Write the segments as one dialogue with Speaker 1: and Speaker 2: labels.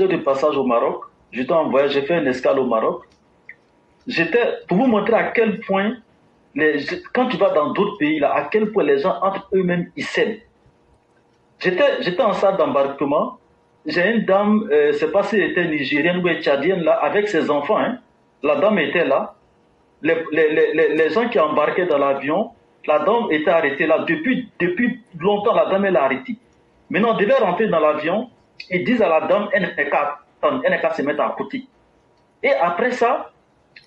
Speaker 1: de passage au Maroc. J'étais en voyage, j'ai fait une escale au Maroc. Pour vous montrer à quel point, quand tu vas dans d'autres pays, là, à quel point les gens entre eux-mêmes, ils s'aiment. J'étais en salle d'embarquement. J'ai une dame, je ne sais pas si elle était nigérienne ou tchadienne, là, avec ses enfants. Hein. La dame était là. Les gens qui embarquaient dans l'avion, la dame était arrêtée là. Depuis longtemps, la dame est arrêtée. Maintenant, on devait rentrer dans l'avion. Ils disent à la dame, elle n'est qu'à se mettre à côté. Et après ça,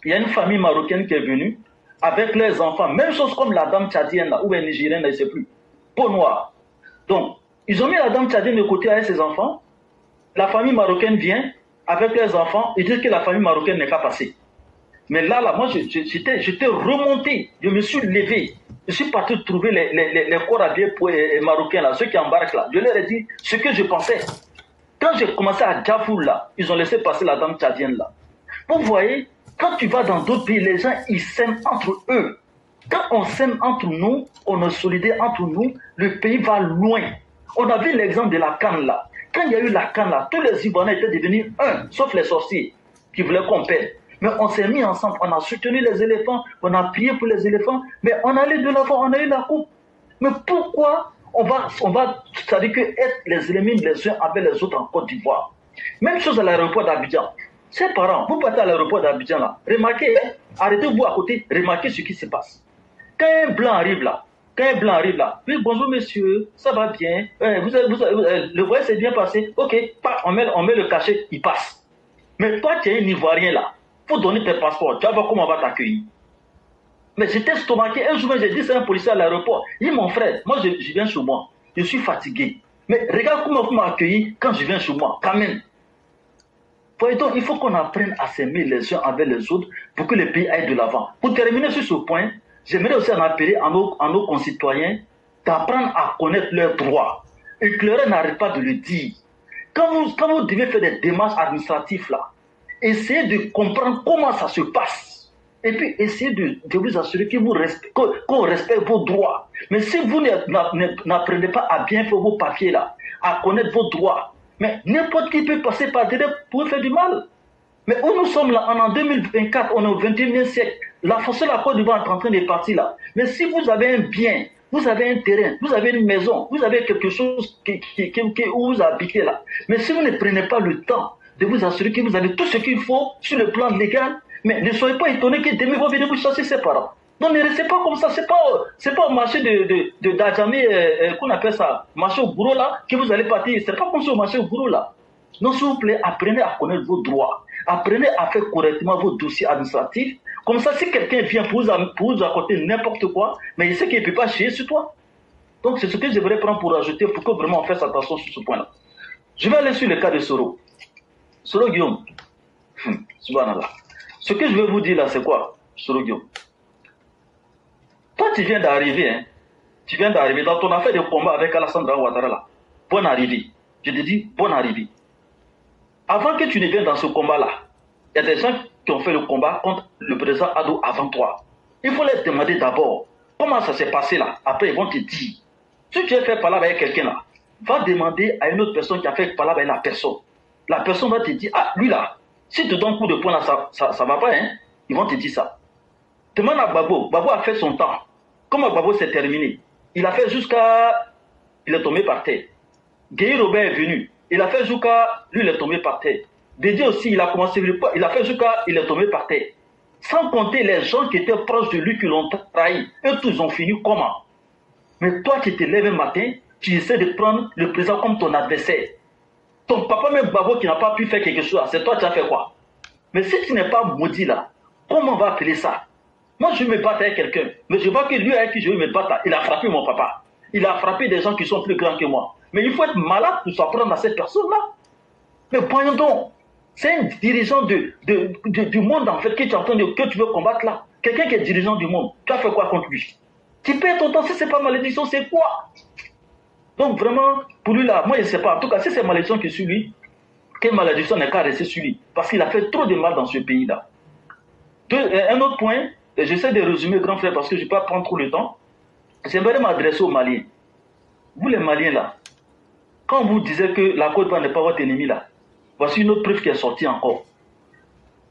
Speaker 1: il y a une famille marocaine qui est venue avec leurs enfants. Même chose comme la dame tchadienne là, ou elle nigérienne, je ne sais plus. Peau noire. Donc, ils ont mis la dame tchadienne de côté avec ses enfants. La famille marocaine vient avec leurs enfants. Ils disent que la famille marocaine n'est pas passée. Mais là, moi, j'étais remonté. Je me suis levé. Je suis parti trouver les corps habillés marocains, là, ceux qui embarquent là. Je leur ai dit ce que je pensais. Quand j'ai commencé à Djafoul, là, ils ont laissé passer la dame tchadienne, là. Vous voyez, quand tu vas dans d'autres pays, les gens, ils s'aiment entre eux. Quand on s'aime entre nous, on est solidaire entre nous, le pays va loin. On a vu l'exemple de la canne, là. Quand il y a eu la canne, là, tous les Ivoiriens étaient devenus un, sauf les sorciers, qui voulaient qu'on perde. Mais on s'est mis ensemble, on a soutenu les éléphants, on a prié pour les éléphants, mais on allait de l'avant, on a eu la coupe. Mais pourquoi on va c'est-à-dire que être les ennemis les uns avec les autres en Côte d'Ivoire? Même chose à l'aéroport d'Abidjan. Ses parents, vous partez à l'aéroport d'Abidjan là, remarquez, arrêtez-vous à côté, remarquez ce qui se passe. Quand un blanc arrive là, oui, bonjour monsieur, ça va bien, le voyage s'est bien passé, ok, on met le cachet, il passe. Mais toi, tu es un Ivoirien là, il faut donner tes passeports, tu vas voir comment on va t'accueillir. Mais j'étais stomaqué, un jour j'ai dit c'est un policier à l'aéroport, il dit mon frère, moi je viens chez moi, je suis fatigué, mais regarde comment vous m'accueillez quand je viens chez moi, quand même. Donc, il faut qu'on apprenne à s'aimer les uns avec les autres pour que le pays aille de l'avant. Pour terminer sur ce point, j'aimerais aussi en appeler à nos concitoyens d'apprendre à connaître leurs droits. Et que leur n'arrête pas de le dire. Quand vous devez faire des démarches administratives, là, essayez de comprendre comment ça se passe. Et puis, essayez de vous assurer qu'on respecte vos droits. Mais si vous n'apprenez pas à bien faire vos papiers, là, à connaître vos droits, mais n'importe qui peut passer par derrière pour faire du mal. Mais où nous sommes là, en 2024, on est au 21e siècle. La façon la Côte d'Ivoire est en train de partir là. Mais si vous avez un bien, vous avez un terrain, vous avez une maison, vous avez quelque chose où vous habitez là. Mais si vous ne prenez pas le temps de vous assurer que vous avez tout ce qu'il faut sur le plan légal, mais ne soyez pas étonnés que demain vous venez vous chasser ses parents. Non, ne restez pas comme ça. C'est pas au marché d'Adjamé, qu'on appelle ça, marché au bourreau là, que vous allez partir. C'est pas comme ça au marché au bourreau là. Non, s'il vous plaît, apprenez à connaître vos droits. Apprenez à faire correctement vos dossiers administratifs. Comme ça, si quelqu'un vient pour vous apporter n'importe quoi, mais il sait qu'il ne peut pas chier sur toi. Donc, c'est ce que je voudrais prendre pour ajouter pour que vraiment on fasse attention sur ce point-là. Je vais aller sur le cas de Soro. Soro Guillaume. Subhanallah. Ce que je vais vous dire là, c'est quoi, Soro Guillaume? Toi, tu viens d'arriver, hein. Tu viens d'arriver dans ton affaire de combat avec Alassane Ouattara là. Bonne arrivée. Je te dis, bonne arrivée. Avant que tu ne viennes dans ce combat-là, il y a des gens qui ont fait le combat contre le président Addo avant toi. Il faut leur demander d'abord comment ça s'est passé là. Après, ils vont te dire. Si tu as fait parler avec quelqu'un là, va demander à une autre personne qui a fait parler avec la personne. La personne va te dire, ah, lui là, si tu donnes un coup de poing là, ça va pas, hein. Ils vont te dire ça. Demande à Babo. Babo a fait son temps. Comment Babo s'est terminé? Il a fait jusqu'à... Il est tombé par terre. Guy Robert est venu. Il a fait jusqu'à... Lui, il est tombé par terre. Dédié aussi, il a commencé... Il a fait jusqu'à... Il est tombé par terre. Sans compter les gens qui étaient proches de lui qui l'ont trahi. Eux tous ils ont fini comment? Mais toi, tu te lèves un matin, tu essaies de prendre le président comme ton adversaire. Ton papa, même Babo, qui n'a pas pu faire quelque chose, c'est toi qui as fait quoi? Mais si tu n'es pas maudit là, comment on va appeler ça? Moi, je me bats avec quelqu'un. Mais je vois que lui avec qui je veux me battre, il a frappé mon papa. Il a frappé des gens qui sont plus grands que moi. Mais il faut être malade pour s'apprendre à cette personne-là. Mais voyons donc, c'est un dirigeant du monde, en fait, que tu veux combattre là. Quelqu'un qui est dirigeant du monde, tu as fait quoi contre lui? Tu perds ton temps, si ce n'est pas malédiction, c'est quoi? Donc vraiment, pour lui là, moi je ne sais pas. En tout cas, si c'est malédiction qui est sur lui, quelle malédiction n'est qu'à rester sur lui? Parce qu'il a fait trop de mal dans ce pays-là. Un autre point, j'essaie de résumer, grand frère, parce que je ne vais pas prendre trop le temps. J'aimerais m'adresser aux Maliens. Vous les Maliens là, quand vous disiez que la Côte d'Ivoire n'est pas votre ennemi là, Voici une autre preuve qui est sortie encore.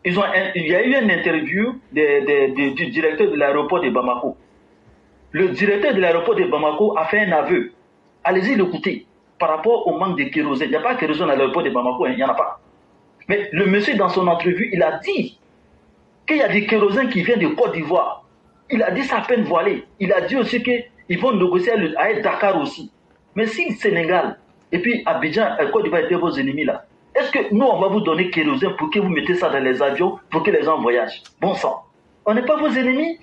Speaker 1: Il y a eu une interview du directeur de l'aéroport de Bamako. Le directeur de l'aéroport de Bamako a fait un aveu. Allez-y l'écouter. Par rapport au manque de kérosène. Il n'y a pas de kérosène à l'aéroport de Bamako, il n'y en a pas. Mais le monsieur, dans son entrevue, il a dit qu'il y a des kérosènes qui viennent de Côte d'Ivoire. Il a dit ça à peine voilé. Il a dit aussi qu'ils vont négocier avec Dakar aussi. Mais si Sénégal, et puis Abidjan, Côte d'Ivoire étaient vos ennemis là, est-ce que nous, on va vous donner kérosène pour que vous mettez ça dans les avions, pour que les gens voyagent? Bon sang. On n'est pas vos ennemis.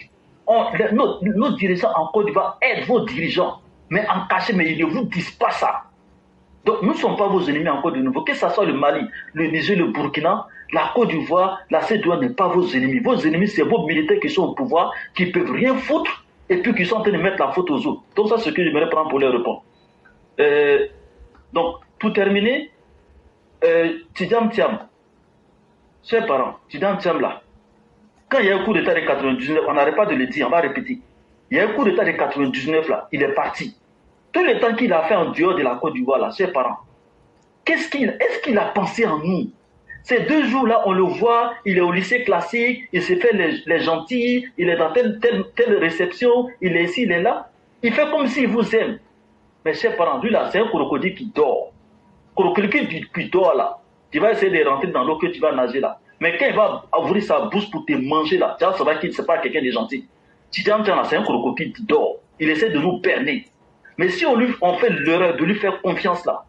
Speaker 1: Nos dirigeants en Côte d'Ivoire aident vos dirigeants, mais en cachet, mais ils ne vous disent pas ça. Donc, nous ne sommes pas vos ennemis en Côte d'Ivoire. Que ce soit le Mali, le Niger, le Burkina, la Côte d'Ivoire, la CEDEAO n'est pas vos ennemis. Vos ennemis, c'est vos militaires qui sont au pouvoir, qui ne peuvent rien foutre, et puis qui sont en train de mettre la faute aux autres. Donc, ça, c'est ce que j'aimerais prendre pour les répondre. Donc, pour terminer, Tidjam Thiam, chers parents, Tidjam Thiam là, quand il y a un coup d'état de 99, on n'arrête pas de le dire, on va répéter. Il y a un coup d'état de 99 là, il est parti. Tout le temps qu'il a fait en dehors de la Côte d'Ivoire là, chers parents, est-ce qu'il a pensé en nous? Ces 2 jours-là, on le voit, il est au lycée classique, il s'est fait les gentils, il est dans telle réception, il est ici, il est là. Il fait comme s'il vous aime. Mais chers parents, lui là, c'est un crocodile qui dort. Crocodile qui dort là. Tu vas essayer de rentrer dans l'eau que tu vas nager là. Mais quand il va ouvrir sa bouche pour te manger là, tu vas savoir qu'il n'est pas quelqu'un de gentil. C'est un crocodile qui dort. Il essaie de nous berner. Mais si on fait l'erreur de lui faire confiance là,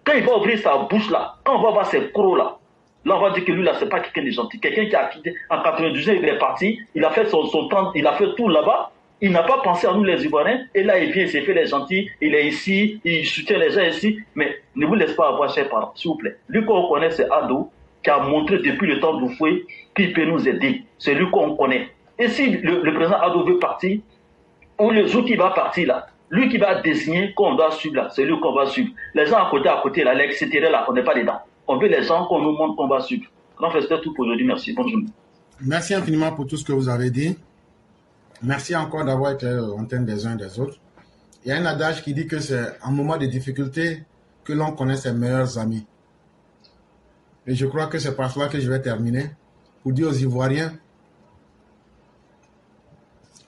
Speaker 1: quand il va ouvrir sa bouche là, quand on va voir ses crocs là, là on va dire que lui là, c'est pas quelqu'un de gentil. Quelqu'un qui a quitté en 99, il est parti, il a fait son temps, il a fait tout là-bas, il n'a pas pensé à nous les Ivoiriens, et là il vient, il s'est fait les gentils, il est ici, il soutient les gens ici, mais ne vous laissez pas avoir, chers parents, s'il vous plaît. Lui qu'on connaît, c'est Ado, qui a montré depuis le temps d'Oufoué qu'il peut nous aider. C'est lui qu'on connaît. Et si le président Ado veut partir, ou le jour qui va partir là, lui qui va désigner qu'on doit suivre là, c'est lui qu'on va suivre. Les gens à côté là, l'extérieur là, on n'est pas dedans. On veut les gens qu'on nous montre qu'on va suivre. Donc, c'était tout pour aujourd'hui. Merci. Bonne journée.
Speaker 2: Merci infiniment pour tout ce que vous avez dit. Merci encore d'avoir été en train des uns et des autres. Il y a un adage qui dit que c'est en moment de difficulté que l'on connaît ses meilleurs amis. Et je crois que c'est par cela que je vais terminer pour dire aux Ivoiriens,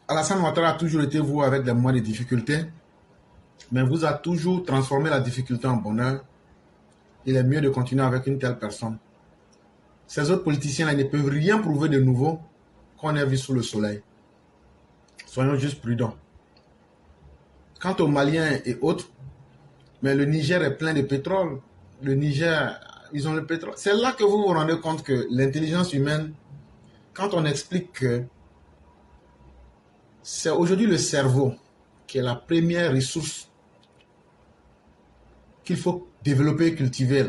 Speaker 2: Alassane Ouattara a toujours été vous avec des moments de difficulté, mais vous a toujours transformé la difficulté en bonheur. Il est mieux de continuer avec une telle personne. Ces autres politiciens-là ne peuvent rien prouver de nouveau qu'on ait vu sous le soleil. Soyons juste prudents. Quant aux Maliens et autres, mais le Niger est plein de pétrole. Le Niger, ils ont le pétrole. C'est là que vous vous rendez compte que l'intelligence humaine, quand on explique que c'est aujourd'hui le cerveau qui est la première ressource qu'il faut développer et cultiver.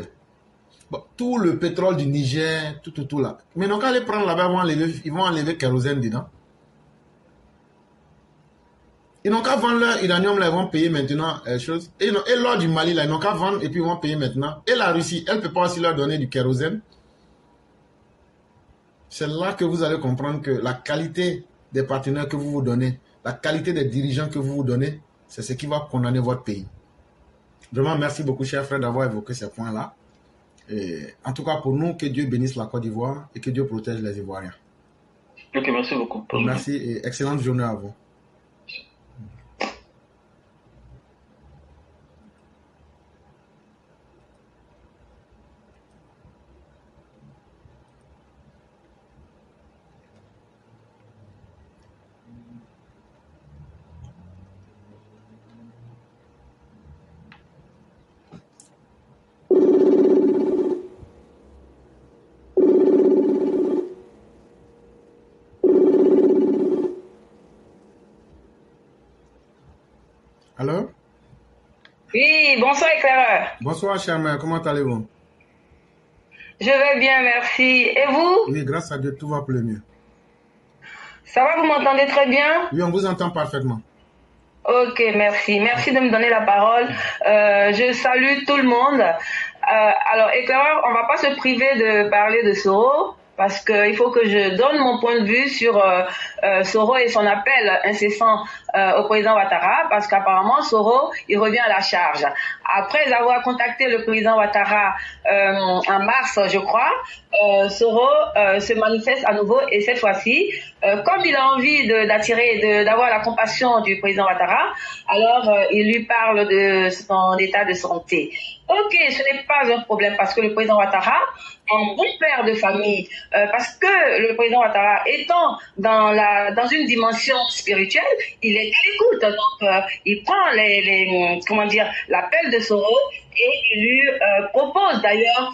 Speaker 2: Bon, tout le pétrole du Niger, tout là. Mais donc, quand ils prennent là-bas, ils vont enlever kérosène dedans. Ils n'ont qu'à vendre leur uranium, là, ils vont payer maintenant chose. Et l'or du Mali, là, ils n'ont qu'à vendre et puis ils vont payer maintenant. Et la Russie, elle ne peut pas aussi leur donner du kérosène. C'est là que vous allez comprendre que la qualité des partenaires que vous vous donnez, la qualité des dirigeants que vous vous donnez, c'est ce qui va condamner votre pays. Vraiment, merci beaucoup, cher frère, d'avoir évoqué ces points-là. Et en tout cas, pour nous, que Dieu bénisse la Côte d'Ivoire et que Dieu protège les Ivoiriens.
Speaker 1: Ok, merci beaucoup.
Speaker 2: Merci et excellente journée à vous. Allô?
Speaker 3: Oui, bonsoir éclaireur.
Speaker 2: Bonsoir, chère mère, comment allez-vous?
Speaker 3: Je vais bien, merci. Et vous?
Speaker 2: Oui, grâce à Dieu, tout va pour le mieux.
Speaker 3: Ça va, vous m'entendez très bien?
Speaker 2: Oui, on vous entend parfaitement.
Speaker 3: Ok, merci. Merci de me donner la parole. Je salue tout le monde. Alors, éclaireur, on va pas se priver de parler de Soro, parce qu'il faut que je donne mon point de vue sur Soro et son appel incessant au président Ouattara parce qu'apparemment Soro, il revient à la charge. Après avoir contacté le président Ouattara en mars, je crois, Soro se manifeste à nouveau et cette fois-ci, comme il a envie d'avoir la compassion du président Ouattara, alors il lui parle de son état de santé. Ok, ce n'est pas un problème parce que le président Ouattara, un bon père de famille, parce que le président Ouattara étant dans une dimension spirituelle, il est à l'écoute, donc il prend l'appel de Soro et il lui propose d'ailleurs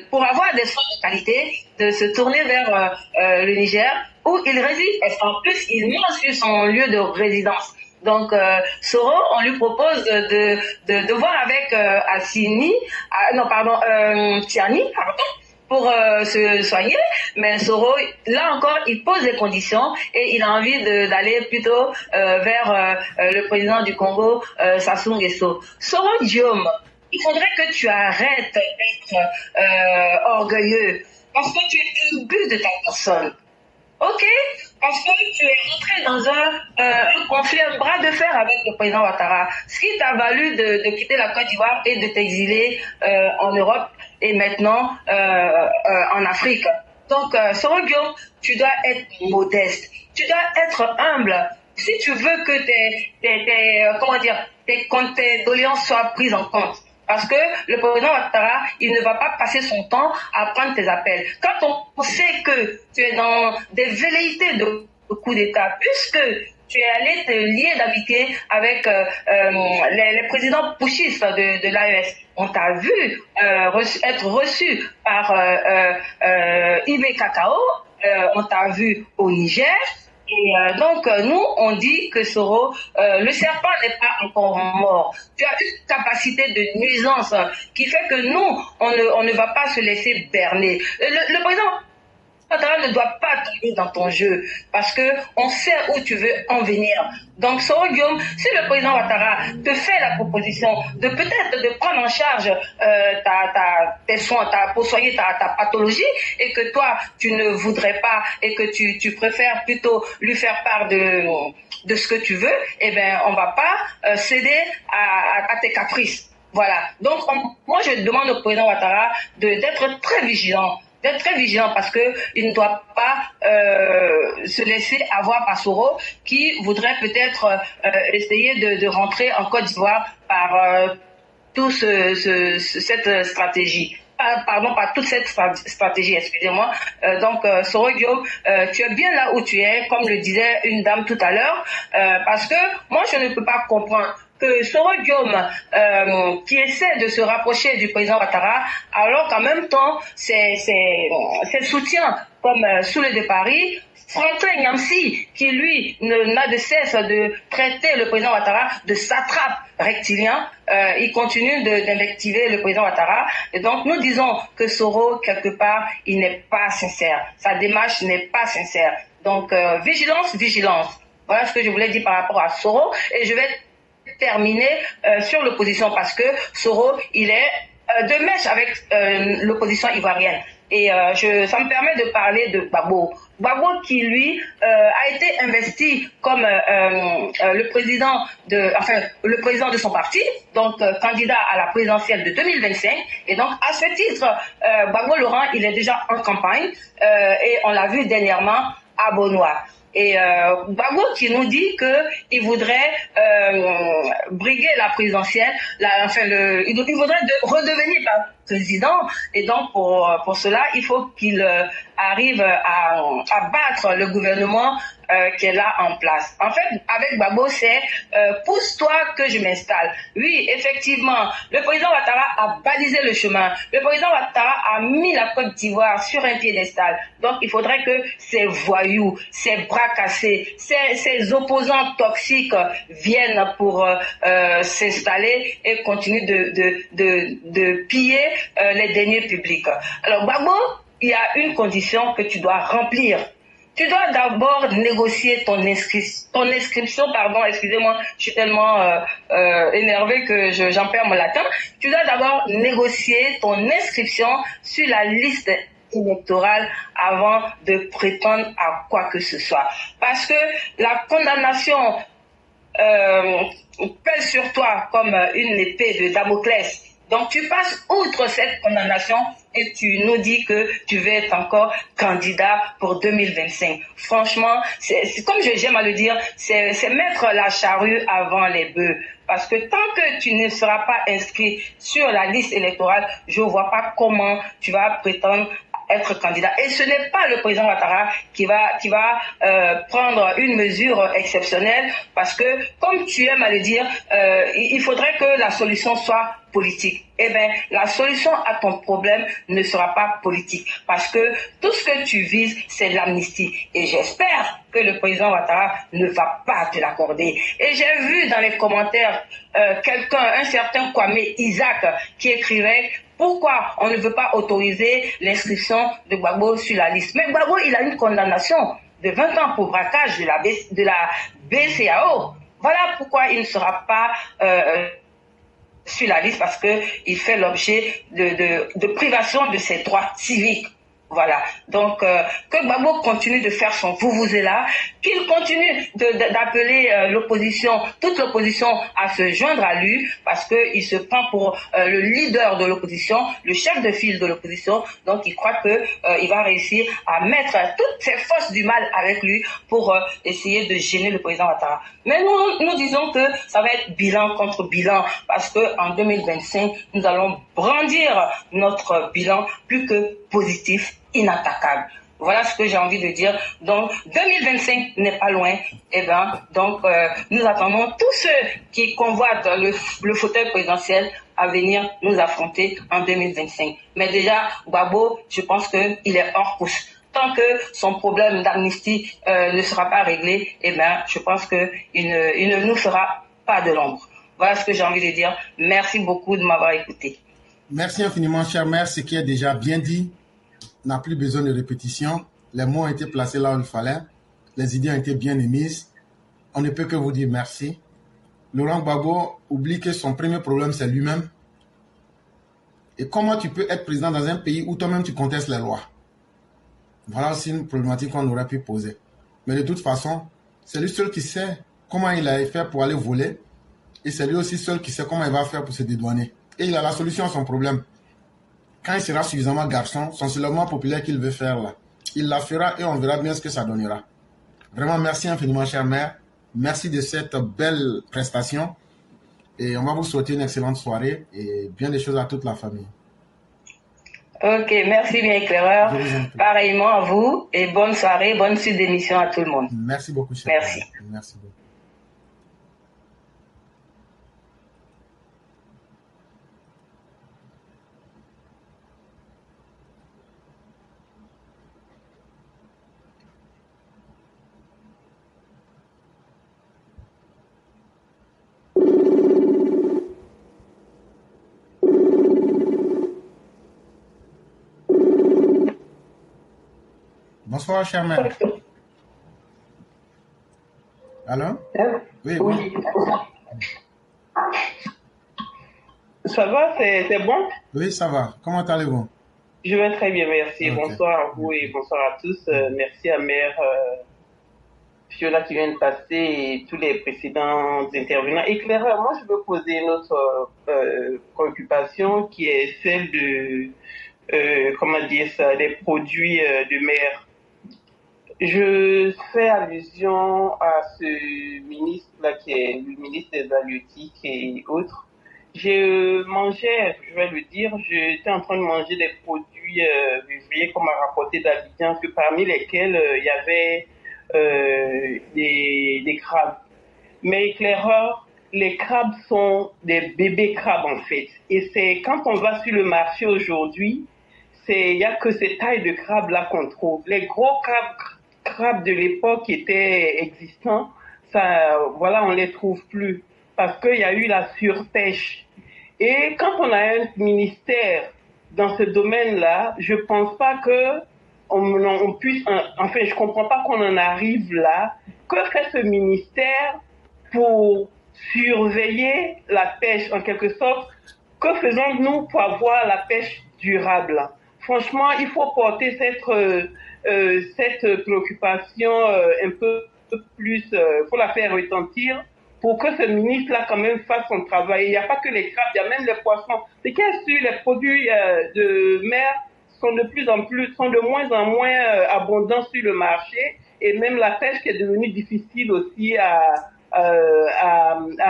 Speaker 3: pour avoir des soins de qualité, de se tourner vers le Niger où il réside. Et en plus, il mentionne son lieu de résidence. Donc, Soro, on lui propose de voir avec Tiani, pour se soigner, mais Soro, là encore, il pose des conditions et il a envie d'aller plutôt vers le président du Congo, Sassou Nguesso. Soro Diom, il faudrait que tu arrêtes d'être orgueilleux parce que tu es imbu de ta personne. Ok, parce que tu es rentré dans un conflit, un bras de fer avec le président Ouattara, ce qui t'a valu de quitter la Côte d'Ivoire et de t'exiler en Europe et maintenant en Afrique. Donc, Soro Diom, tu dois être modeste, tu dois être humble. Si tu veux que tes doléances soient prises en compte. Parce que le président Ouattara, il ne va pas passer son temps à prendre tes appels. Quand on sait que tu es dans des velléités de coup d'État, puisque tu es allé te lier d'amitié avec les présidents putschistes de l'AES, on t'a vu être reçu par Ibe Kakao, on t'a vu au Niger. Et donc, nous, on dit que Soro, le serpent n'est pas encore mort. Tu as une capacité de nuisance qui fait que nous, on ne va pas se laisser berner. Le président Ouattara ne doit pas tomber dans ton jeu parce que on sait où tu veux en venir. Donc, Soro Diom, si le président Ouattara te fait la proposition de peut-être de prendre en charge tes soins, pour soigner ta pathologie et que toi, tu ne voudrais pas et que tu préfères plutôt lui faire part de ce que tu veux, eh ben, on va pas céder à tes caprices. Voilà. Donc, moi, je demande au président Ouattara d'être très vigilant. D'être très vigilant parce que il ne doit pas se laisser avoir par Soro qui voudrait peut-être essayer de rentrer en Côte d'Ivoire par toute cette stratégie. Par toute cette stratégie, excusez-moi. Donc, Soro Diom, tu es bien là où tu es, comme le disait une dame tout à l'heure, parce que moi, je ne peux pas comprendre que Soro Diom, qui essaie de se rapprocher du président Ouattara, alors qu'en même temps, ses soutiens, comme Soule de Paris, Franklin Nyamsi, qui lui n'a de cesse de traiter le président Ouattara de satrape rectilien, il continue d'invectiver le président Ouattara. Et donc, nous disons que Soro, quelque part, il n'est pas sincère. Sa démarche n'est pas sincère. Donc, vigilance, vigilance. Voilà ce que je voulais dire par rapport à Soro. Et je vais terminer sur l'opposition parce que Soro, il est de mèche avec l'opposition ivoirienne. Et ça me permet de parler de Gbagbo. Gbagbo qui, lui, a été investi comme le président de son parti, donc candidat à la présidentielle de 2025. Et donc, à ce titre, Gbagbo Laurent, il est déjà en campagne et on l'a vu dernièrement à Bonois. Et Gbagbo qui nous dit qu'il voudrait briguer la présidentielle, il voudrait redevenir président, et donc pour cela, il faut qu'il arrive à battre le gouvernement qui est là en place. En fait, avec Gbagbo, c'est pousse-toi que je m'installe. Oui, effectivement, le président Ouattara a balisé le chemin. Le président Ouattara a mis la Côte d'Ivoire sur un piédestal. Donc, il faudrait que ces voyous, ces bras cassés, ces opposants toxiques viennent pour s'installer et continuent de piller les deniers publics. Alors, Gbagbo, il y a une condition que tu dois remplir. Tu dois d'abord négocier ton inscription, excusez-moi, je suis tellement énervée que j'en perds mon latin. Tu dois d'abord négocier ton inscription sur la liste électorale avant de prétendre à quoi que ce soit. Parce que la condamnation pèse sur toi comme une épée de Damoclès. Donc tu passes outre cette condamnation et tu nous dis que tu veux être encore candidat pour 2025. Franchement, c'est comme j'aime à le dire, c'est mettre la charrue avant les bœufs. Parce que tant que tu ne seras pas inscrit sur la liste électorale, je ne vois pas comment tu vas prétendre être candidat. Et ce n'est pas le président Ouattara qui va prendre une mesure exceptionnelle parce que, comme tu aimes à le dire, il faudrait que la solution soit politique. Eh bien, la solution à ton problème ne sera pas politique parce que tout ce que tu vises, c'est l'amnistie. Et j'espère que le président Ouattara ne va pas te l'accorder. Et j'ai vu dans les commentaires un certain Kwame Isaac qui écrivait: pourquoi on ne veut pas autoriser l'inscription de Gbagbo sur la liste? Mais Gbagbo, il a une condamnation de 20 ans pour braquage de la BCAO. Voilà pourquoi il ne sera pas sur la liste, parce qu'il fait l'objet de privation de ses droits civiques. Voilà. Donc, que Gbagbo continue de faire son vuvuzela, qu'il continue d'appeler l'opposition, toute l'opposition à se joindre à lui, parce qu'il se prend pour le leader de l'opposition, le chef de file de l'opposition. Donc, il croit il va réussir à mettre toutes ses forces du mal avec lui pour essayer de gêner le président Ouattara. Mais nous disons que ça va être bilan contre bilan, parce que en 2025, nous allons brandir notre bilan plus que positif, inattaquable. Voilà ce que j'ai envie de dire. Donc, 2025 n'est pas loin. Eh ben, donc, nous attendons tous ceux qui convoitent le fauteuil présidentiel à venir nous affronter en 2025. Mais déjà, Gbagbo, je pense qu'il est hors course. Tant que son problème d'amnistie ne sera pas réglé, eh ben, je pense qu'il ne nous fera pas de l'ombre. Voilà ce que j'ai envie de dire. Merci beaucoup de m'avoir écouté.
Speaker 2: Merci infiniment, cher maire. Ce qui est déjà bien dit n'a plus besoin de répétition. Les mots ont été placés là où il fallait. Les idées ont été bien émises. On ne peut que vous dire merci. Laurent Gbagbo oublie que son premier problème, c'est lui-même. Et comment tu peux être président dans un pays où toi-même tu contestes les lois? Voilà aussi une problématique qu'on aurait pu poser. Mais de toute façon, c'est lui seul qui sait comment il a fait pour aller voler. Et c'est lui aussi seul qui sait comment il va faire pour se dédouaner. Et il a la solution à son problème. Quand il sera suffisamment garçon, son soulèvement populaire qu'il veut faire là, il la fera et on verra bien ce que ça donnera. Vraiment, merci infiniment, cher maire. Merci de cette belle prestation. Et on va vous souhaiter une excellente soirée et bien des choses à toute la famille.
Speaker 3: Ok, merci bien, éclaireur. Pareillement à vous et bonne soirée, bonne suite d'émission à tout le monde.
Speaker 2: Merci beaucoup, cher
Speaker 3: Merci.
Speaker 2: maire. Merci beaucoup. Bonsoir, cher maire. Allô? Oui, bon.
Speaker 4: Ça va, c'est bon?
Speaker 2: Oui, ça va. Comment allez-vous?
Speaker 4: Je vais très bien, merci.
Speaker 2: Ok.
Speaker 4: Bonsoir à vous et bonsoir à tous. Merci à Mère Fiola qui vient de passer et tous les précédents intervenants. Éclaireur, moi je veux poser une autre préoccupation qui est celle de, comment dire ça, des produits de mer. Je fais allusion à ce ministre-là qui est le ministre des Halieutiques et autres. Je mangeais, je vais le dire, j'étais en train de manger des produits vivriers qu'on m'a rapporté d'Abidjan, que parmi lesquels il y avait des crabes. Mais éclaireur, les crabes sont des bébés crabes en fait. Et c'est quand on va sur le marché aujourd'hui, il y a que ces tailles de crabes là qu'on trouve. Les gros crabes de l'époque qui étaient existants, ça, voilà, on les trouve plus parce qu'il y a eu la surpêche. Et quand on a un ministère dans ce domaine-là, je pense pas que on puisse, enfin, je comprends pas qu'on en arrive là. Que fait ce ministère pour surveiller la pêche en quelque sorte? Que faisons-nous pour avoir la pêche durable? Franchement, il faut porter cette préoccupation un peu plus, faut la faire retentir pour que ce ministre-là quand même fasse son travail. Il n'y a pas que les crabes, il y a même les poissons. C'est qu'il y a sur les produits de mer sont de moins en moins abondants sur le marché, et même la pêche qui est devenue difficile aussi à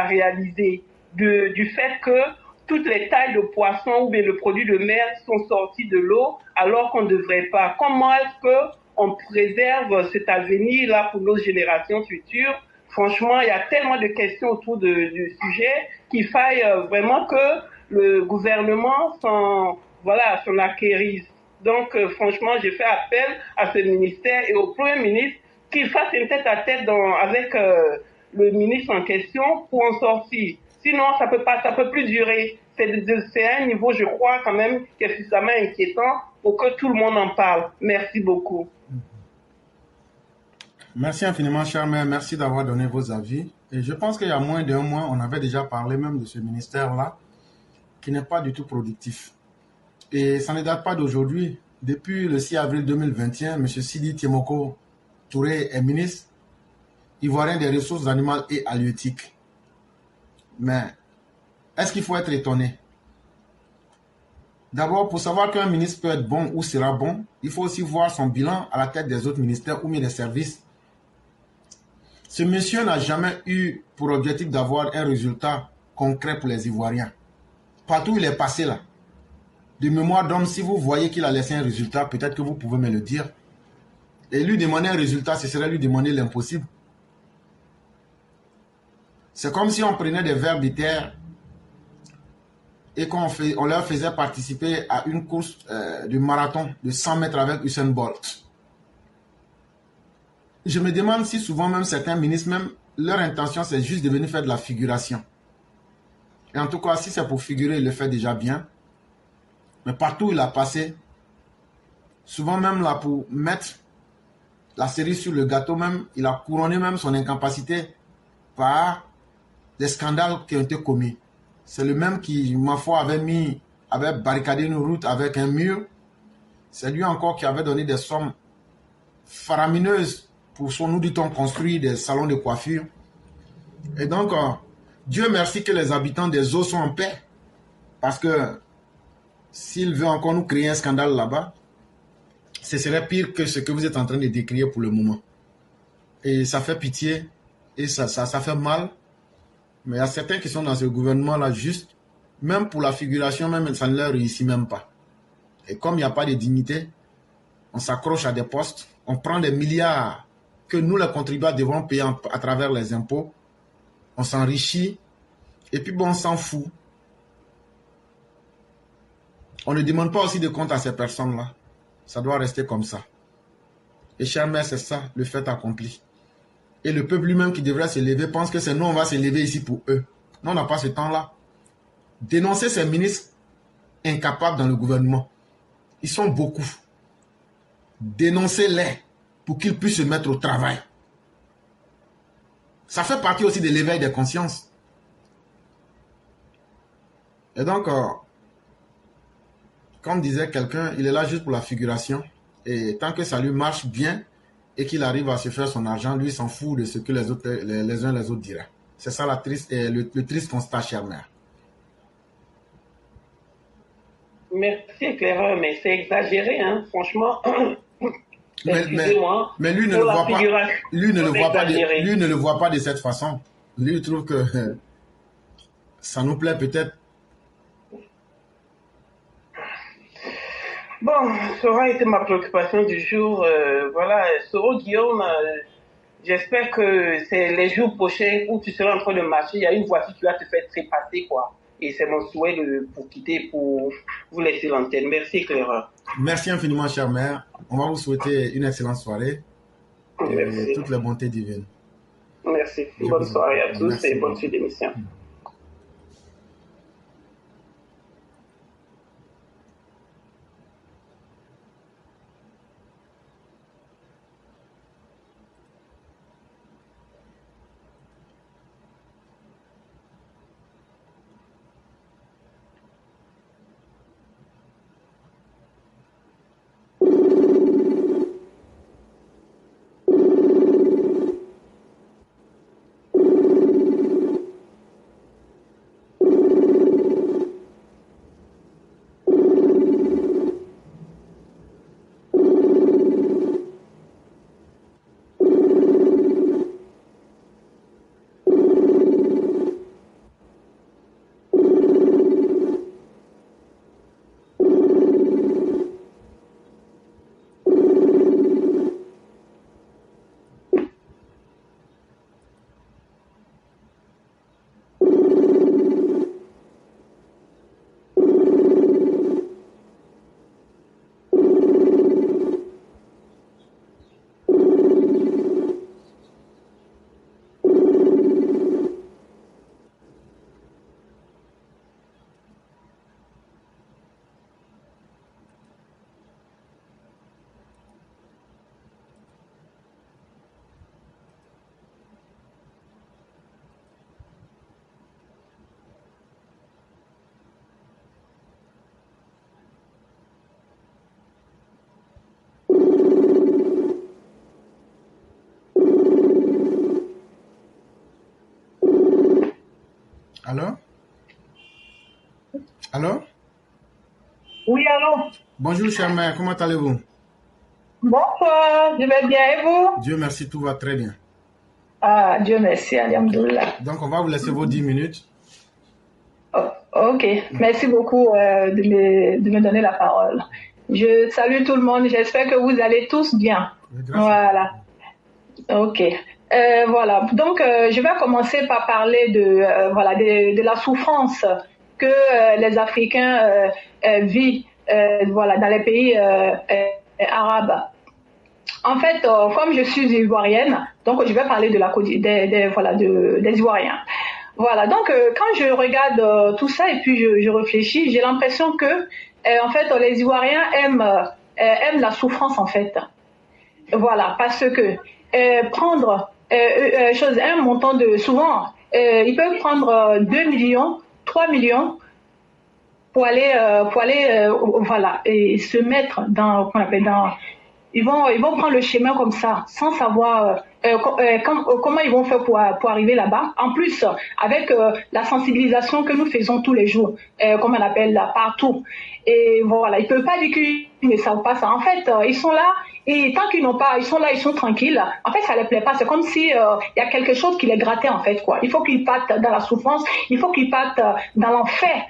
Speaker 4: réaliser du fait que toutes les tailles de poissons ou bien de produits de mer sont sortis de l'eau alors qu'on ne devrait pas. Comment est-ce que on préserve cet avenir-là pour nos générations futures? Franchement, il y a tellement de questions autour du sujet qu'il faille vraiment que le gouvernement s'en acquérisse. Donc, franchement, j'ai fait appel à ce ministère et au Premier ministre qu'il fasse une tête-à-tête avec le ministre en question pour en sortir. Sinon, ça peut plus durer. C'est un niveau, je crois, quand même, qui est suffisamment inquiétant pour que tout le monde en parle. Merci beaucoup.
Speaker 2: Merci infiniment, cher maire. Merci d'avoir donné vos avis. Et je pense qu'il y a moins d'un mois, on avait déjà parlé même de ce ministère-là, qui n'est pas du tout productif. Et ça ne date pas d'aujourd'hui. Depuis le 6 avril 2021, M. Sidi Tiemoko Touré est ministre ivoirien des ressources animales et halieutiques. Mais est-ce qu'il faut être étonné? D'abord, pour savoir qu'un ministre peut être bon ou sera bon, il faut aussi voir son bilan à la tête des autres ministères ou bien des services. Ce monsieur n'a jamais eu pour objectif d'avoir un résultat concret pour les Ivoiriens. Partout où il est passé là, de mémoire d'homme, si vous voyez qu'il a laissé un résultat, peut-être que vous pouvez me le dire. Et lui demander un résultat, ce serait lui demander l'impossible. C'est comme si on prenait des vers de terre et on leur faisait participer à une course de marathon de 100 mètres avec Usain Bolt. Je me demande si souvent même certains ministres, même leur intention c'est juste de venir faire de la figuration. Et en tout cas, si c'est pour figurer, il le fait déjà bien. Mais partout où il a passé, souvent même là pour mettre la cerise sur le gâteau, même, il a couronné même son incapacité par des scandales qui ont été commis. C'est le même qui, ma foi, avait barricadé une route avec un mur. C'est lui encore qui avait donné des sommes faramineuses pour nous dit-on, construire des salons de coiffure. Et donc, Dieu merci que les habitants des eaux sont en paix. Parce que s'il veut encore nous créer un scandale là-bas, ce serait pire que ce que vous êtes en train de décrire pour le moment. Et ça fait pitié et ça fait mal. Mais il y a certains qui sont dans ce gouvernement-là juste, même pour la figuration, même ça ne leur réussit même pas. Et comme il n'y a pas de dignité, on s'accroche à des postes, on prend des milliards que nous, les contribuables, devons payer à travers les impôts, on s'enrichit, et puis bon, on s'en fout. On ne demande pas aussi de compte à ces personnes-là. Ça doit rester comme ça. Et cher maire, c'est ça, le fait accompli. Et le peuple lui-même qui devrait se lever pense que c'est nous, on va se lever ici pour eux. Nous, on n'a pas ce temps-là. Dénoncer ces ministres incapables dans le gouvernement. Ils sont beaucoup. Dénoncez-les pour qu'ils puissent se mettre au travail. Ça fait partie aussi de l'éveil des consciences. Et donc, comme disait quelqu'un, il est là juste pour la figuration. Et tant que ça lui marche bien et qu'il arrive à se faire son argent, lui s'en fout de ce que les uns les autres diraient. C'est ça le triste constat, cher maire.
Speaker 4: Merci, éclaireur, mais c'est exagéré, hein, franchement. Excusez-moi.
Speaker 2: Mais lui ne le voit pas de cette façon. Lui, il trouve que ça nous plaît peut-être.
Speaker 4: Bon, ça aura été ma préoccupation du jour. Voilà, Soro Guillaume, j'espère que c'est les jours prochains où tu seras en train de marcher, il y a une voiture qui va te faire trépasser, quoi. Et c'est mon souhait pour quitter, pour vous laisser l'antenne. Merci, éclaireur.
Speaker 2: Merci infiniment, cher maire. On va vous souhaiter une excellente soirée. Et toutes les bontés divines.
Speaker 4: Merci. Bonne soirée à tous et bonne suite d'émission.
Speaker 2: Alors? Alors?
Speaker 5: Oui, allô?
Speaker 2: Bonjour, chère mère, comment allez-vous?
Speaker 5: Bonsoir, je vais bien et vous?
Speaker 2: Dieu merci, tout va très bien.
Speaker 5: Ah, Dieu merci, alhamdoulilah.
Speaker 2: Donc, on va vous laisser vos 10 minutes.
Speaker 5: Oh, ok, merci beaucoup de me donner la parole. Je salue tout le monde, j'espère que vous allez tous bien. Voilà. Ok. Voilà. Donc, je vais commencer par parler de la souffrance que les Africains vivent voilà, dans les pays arabes. En fait, comme je suis ivoirienne, donc je vais parler de des Ivoiriens. Voilà. Donc, quand je regarde tout ça et puis je réfléchis, j'ai l'impression que en fait, les Ivoiriens aiment la souffrance en fait. Voilà, parce que prendre un montant de souvent ils peuvent prendre 2 millions, 3 millions pour aller voilà et se mettre dans qu'on appelle dans ils vont prendre le chemin comme ça sans savoir comment ils vont faire pour arriver là-bas. En plus avec la sensibilisation que nous faisons tous les jours, comme on appelle là, partout. Et voilà, ils peuvent pas dire qu'ils ne savent pas ça. En fait, ils sont là et tant qu'ils n'ont pas, ils sont là, ils sont tranquilles. En fait, ça les plaît pas. C'est comme si y a quelque chose qui les grattait en fait quoi. Il faut qu'ils partent dans la souffrance, il faut qu'ils partent dans l'enfer.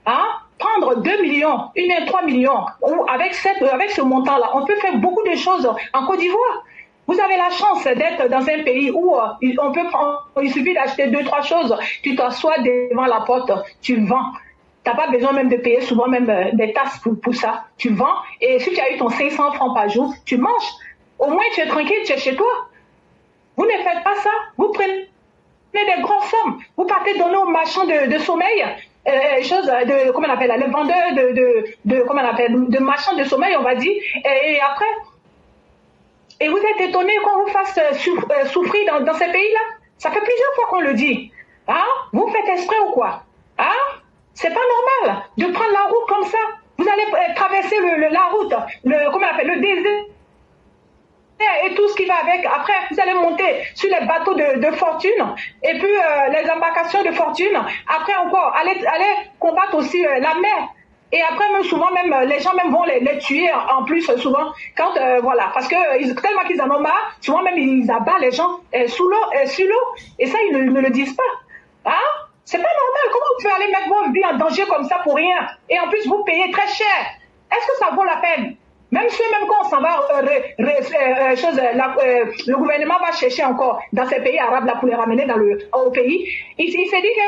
Speaker 5: Hein? Prendre 2 millions, 3 millions, ou avec ce montant-là, on peut faire beaucoup de choses en Côte d'Ivoire. Vous avez la chance d'être dans un pays où il suffit d'acheter 2-3 choses, tu t'assois devant la porte, tu vends. T'as pas besoin même de payer souvent même des tasses pour ça. Tu vends et si tu as eu ton 500 francs par jour, tu manges. Au moins tu es tranquille, tu es chez toi. Vous ne faites pas ça. Vous prenez des grosses sommes. Vous partez donner aux marchands de sommeil. Comment on appelle, les vendeurs comment on appelle, de marchands de sommeil, on va dire, et après, et vous êtes étonné qu'on vous fasse souffrir dans ces pays-là. Ça fait plusieurs fois qu'on le dit. Hein? Vous faites exprès ou quoi? Hein? C'est pas normal de prendre la route comme ça. Vous allez traverser la route, comment on appelle, le désert et tout ce qui va avec. Après, vous allez monter sur les bateaux de fortune et puis les embarcations de fortune. Après encore, allez combattre aussi la mer. Et après, même souvent, même les gens même vont les tuer en plus souvent quand voilà, parce que tellement qu'ils en ont marre, souvent même ils abattent les gens sur l'eau. Et ça, ils ne le disent pas. Hein? C'est pas normal. Comment vous pouvez aller mettre votre vie en danger comme ça pour rien? Et en plus, vous payez très cher. Est-ce que ça vaut la peine? Même quand on s'en va, le gouvernement va chercher encore dans ces pays arabes là pour les ramener au pays. Il s'est dit que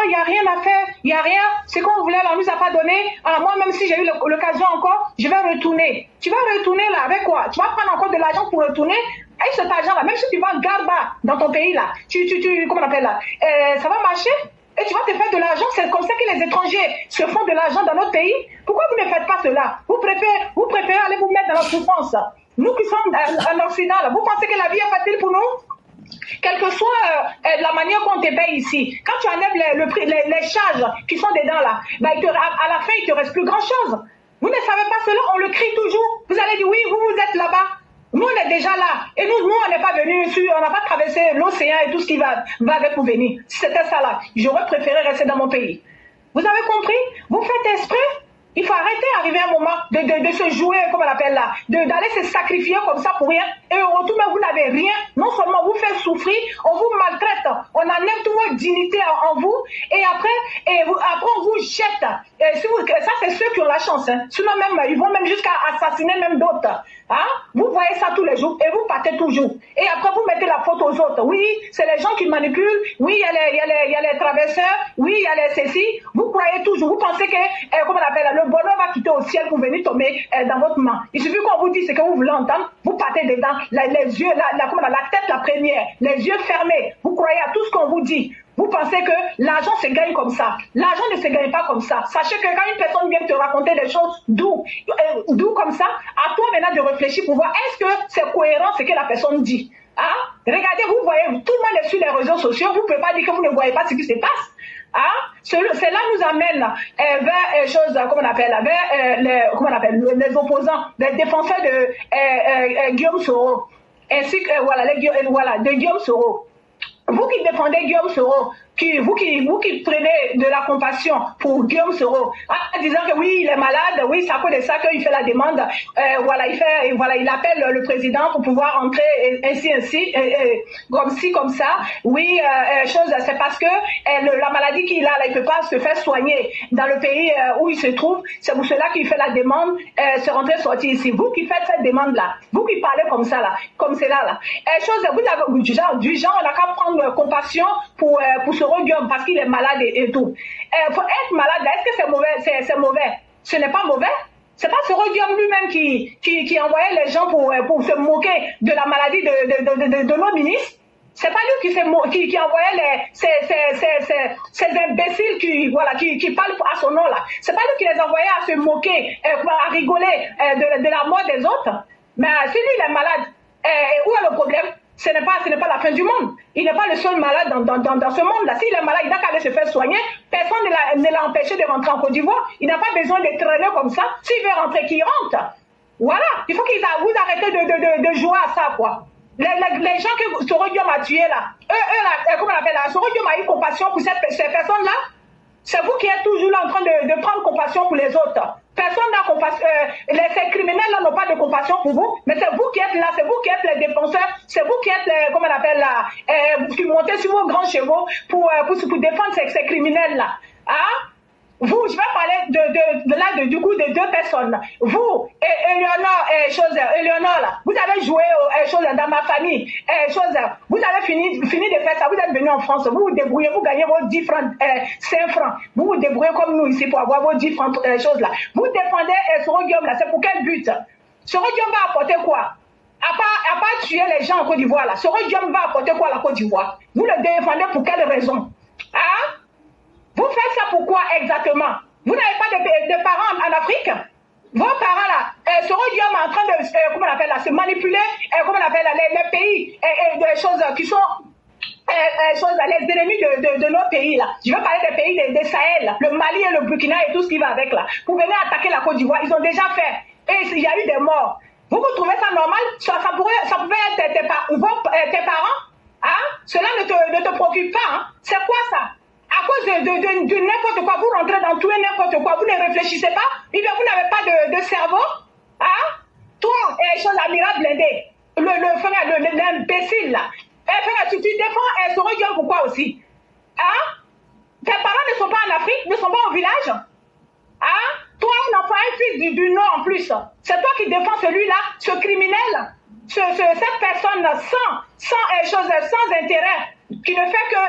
Speaker 5: il y a rien à faire, il y a rien. Ce qu'on voulait, on nous a pas donné. Alors moi, même si j'ai eu l'occasion encore, je vais retourner. Tu vas retourner là avec quoi? Tu vas prendre encore de l'argent pour retourner. Avec cet argent là, même si tu vas Garba dans ton pays là, comment on appelle là, ça va marcher? Et tu vas te faire de l'argent, c'est comme ça que les étrangers se font de l'argent dans notre pays. Pourquoi vous ne faites pas cela? Vous préférez aller vous mettre dans la souffrance. Nous qui sommes en Occident, là, vous pensez que la vie est facile pour nous? Quelle que soit la manière qu'on te paye ici, quand tu enlèves les charges qui sont dedans là, bah, à la fin il te reste plus grand chose. Vous ne savez pas cela, on le crie toujours. Vous allez dire oui, vous êtes là-bas. Nous, on est déjà là. Et nous, on n'est pas venus on n'a pas traversé l'océan et tout ce qui va avec pour venir. Si c'était ça là, j'aurais préféré rester dans mon pays. Vous avez compris? Vous faites exprès? Il faut arrêter, arriver un moment de se jouer, comme on l'appelle là, d'aller se sacrifier comme ça pour rien. Et au retour, même vous n'avez rien. Non seulement vous faites souffrir, on vous maltraite, on enlève toute votre dignité en vous, et après on vous jette. Et ça, c'est ceux qui ont la chance. Hein. Sinon, même, ils vont même jusqu'à assassiner même d'autres. Hein? Vous voyez ça tous les jours et vous partez toujours. Et après, vous mettez la faute aux autres. Oui, c'est les gens qui manipulent. Oui, il y a les traverseurs. Oui, il y a les ceci. Vous croyez toujours. Vous pensez que, comment on appelle, le bonheur va quitter au ciel pour venir tomber dans votre main. Il suffit qu'on vous dise ce que vous voulez entendre. Vous partez dedans. Les yeux, la tête la première. Les yeux fermés. Vous croyez à tout ce qu'on vous dit. Vous pensez que l'argent se gagne comme ça. L'argent ne se gagne pas comme ça. Sachez que quand une personne vient te raconter des choses doux comme ça, à toi maintenant de réfléchir pour voir est-ce que c'est cohérent ce que la personne dit. Hein? Regardez, vous voyez, tout le monde est sur les réseaux sociaux, vous ne pouvez pas dire que vous ne voyez pas ce qui se passe. Hein? Cela nous amène vers choses, comment on appelle, vers les opposants, les défenseurs de Guillaume Soro, ainsi que de Guillaume Soro. Vous qui défendez Guillaume Soro, vous qui prenez de la compassion pour Guillaume Soro, en disant que oui, il est malade, oui, c'est à cause de ça qu'il fait la demande, il appelle le président pour pouvoir entrer ainsi, comme ça. Oui, c'est parce que la maladie qu'il a, là, il peut pas se faire soigner dans le pays où il se trouve. C'est pour cela qu'il fait la demande, se rentrer, sortir ici. Vous qui faites cette demande-là, vous qui parlez comme ça, là, comme c'est là. Vous avez du genre, on n'a qu'à prendre compassion pour ce Guillaume parce qu'il est malade et tout. Faut être malade, est-ce que c'est mauvais? C'est mauvais. Ce n'est pas mauvais. C'est pas ce Guillaume lui-même qui envoyait les gens pour se moquer de la maladie de nos ministres. C'est pas lui qui envoyait ces imbéciles qui parlent à son nom là. C'est pas lui qui les envoyait à se moquer, à rigoler de la mort des autres. Mais si lui il est malade, où est le problème? Ce n'est pas la fin du monde. Il n'est pas le seul malade dans ce monde-là. S'il est malade, il n'a qu'à aller se faire soigner. Personne ne l'a empêché de rentrer en Côte d'Ivoire. Il n'a pas besoin de traîner comme ça. S'il veut rentrer, qu'il rentre. Voilà. Il faut vous arrêtez de jouer à ça, quoi. Les gens que Soro Guillaume a tués là, comment on appelle là, Soro Guillaume a eu compassion pour ces personnes-là. C'est vous qui êtes toujours là en train de prendre compassion pour les autres. Personne n'a compassion. Ces criminels-là n'ont pas de compassion pour vous, mais c'est vous qui êtes là, c'est vous qui êtes les défenseurs, c'est vous qui êtes, comment on appelle là, qui montez sur vos grands chevaux pour défendre ces criminels-là. Hein? Vous, je vais parler du coup de deux personnes. Vous, Éléonore, là, vous avez joué dans ma famille. Vous avez fini de faire ça. Vous êtes venu en France. Vous vous débrouillez, vous gagnez vos 10 francs, 5 francs. Vous vous débrouillez comme nous ici pour avoir vos 10 francs choses là. Vous défendez Soro Guillaume là. C'est pour quel but? Soro Guillaume va apporter quoi? À part tuer les gens en Côte d'Ivoire là. Soro Guillaume va apporter quoi à la Côte d'Ivoire? Vous le défendez pour quelle raison? Hein? Vous faites ça pourquoi exactement? Vous n'avez pas de parents en Afrique? Vos parents là, Soro Guillaume est en train de se manipuler, les pays, des choses qui sont les ennemis de nos pays là. Je veux parler des pays des Sahel, le Mali et le Burkina et tout ce qui va avec là. Pour venir attaquer la Côte d'Ivoire, ils ont déjà fait. Et il y a eu des morts. Vous trouvez ça normal? Ça pouvait être tes parents? Hein? Cela ne te préoccupe pas, hein? C'est quoi ça? À cause de n'importe quoi, vous rentrez dans tout et n'importe quoi, vous ne réfléchissez pas, et bien vous n'avez pas de cerveau, hein? Toi, amiral blindé, l'imbécile là, tu défends Soro Guillaume pourquoi aussi? Hein? Tes parents ne sont pas en Afrique, ne sont pas au village, hein? Toi, un enfant, un fils du Nord en plus, c'est toi qui défends celui-là, ce criminel, cette personne sans intérêt, qui ne fait que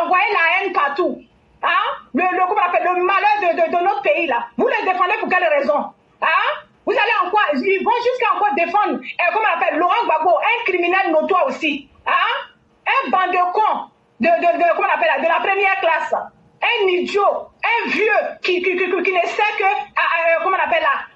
Speaker 5: envoyer la haine partout. Hein? Le malheur de notre pays là. Vous les défendez pour quelle raison? Hein? Vous allez en quoi? Ils vont jusqu'à encore défendre Laurent Gbagbo, un criminel notoire aussi. Hein? Un bande de cons de la première classe. Un idiot, un vieux qui ne sait que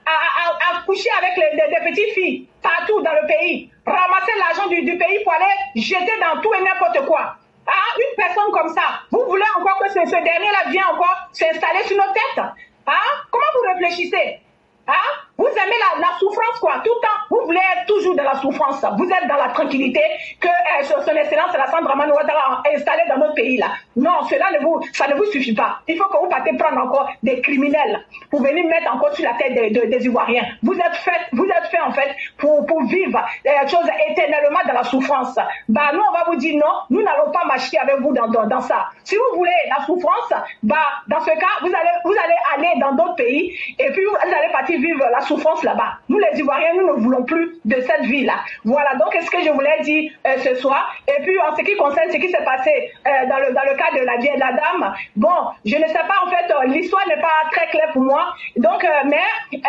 Speaker 5: à coucher avec des petites filles partout dans le pays, ramasser l'argent du pays pour aller jeter dans tout et n'importe quoi. Ah, une personne comme ça, vous voulez encore que ce dernier-là vienne encore s'installer sur nos têtes? Ah, comment vous réfléchissez? Ah, vous aimez la souffrance quoi, tout le temps, vous voulez être toujours dans la souffrance, vous êtes dans la tranquillité que son excellence Alassane Dramane Ouattara a installé dans notre pays là. Non, ça ne vous suffit pas. Il faut que vous partiez prendre encore des criminels pour venir mettre encore sur la tête des Ivoiriens. Vous êtes fait en fait pour vivre choses éternellement dans la souffrance. Bah nous on va vous dire non, nous n'allons pas marcher avec vous dans ça. Si vous voulez la souffrance, bah dans ce cas vous allez aller dans d'autres pays et puis vous allez partir vivre la souffrance là-bas. Nous les Ivoiriens, nous ne voulons plus de cette vie-là. Voilà, donc est-ce que je voulais dire ce soir. Et puis en ce qui concerne ce qui s'est passé dans le cas de la vieille la dame, bon, je ne sais pas en fait, l'histoire n'est pas très claire pour moi. Donc, mais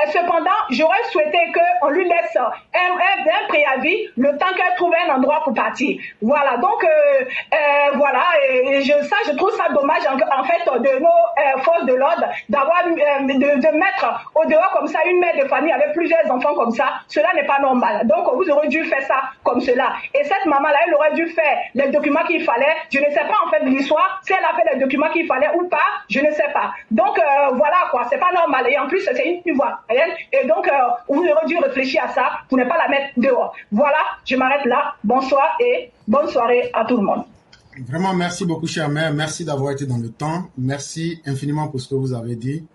Speaker 5: cependant, j'aurais souhaité qu'on lui laisse un préavis le temps qu'elle trouve un endroit pour partir. Voilà, donc voilà, et je trouve ça dommage en fait de nos forces de l'ordre d'avoir de mettre au dehors comme ça une mère de famille avec plusieurs enfants comme ça. Cela n'est pas normal. Donc vous aurez dû faire ça comme cela. Et cette maman-là, elle aurait dû faire les documents qu'il fallait. Je ne sais pas en fait l'histoire, si elle a fait les documents qu'il fallait ou pas, je ne sais pas. Donc voilà quoi, c'est pas normal. Et en plus, c'est une Ivoirienne. Et donc vous aurez dû réfléchir à ça pour ne pas la mettre dehors. Voilà, je m'arrête là. Bonsoir et bonne soirée à tout le monde.
Speaker 2: Vraiment, merci beaucoup, chère mère. Merci d'avoir été dans le temps. Merci infiniment pour ce que vous avez dit.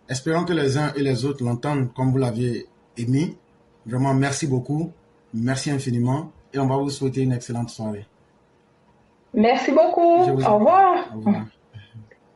Speaker 2: Espérons que les uns et les autres l'entendent comme vous l'aviez émis. Vraiment, merci beaucoup. Merci infiniment. Et on va vous souhaiter une excellente soirée.
Speaker 5: Merci beaucoup. Au revoir.
Speaker 2: Au revoir.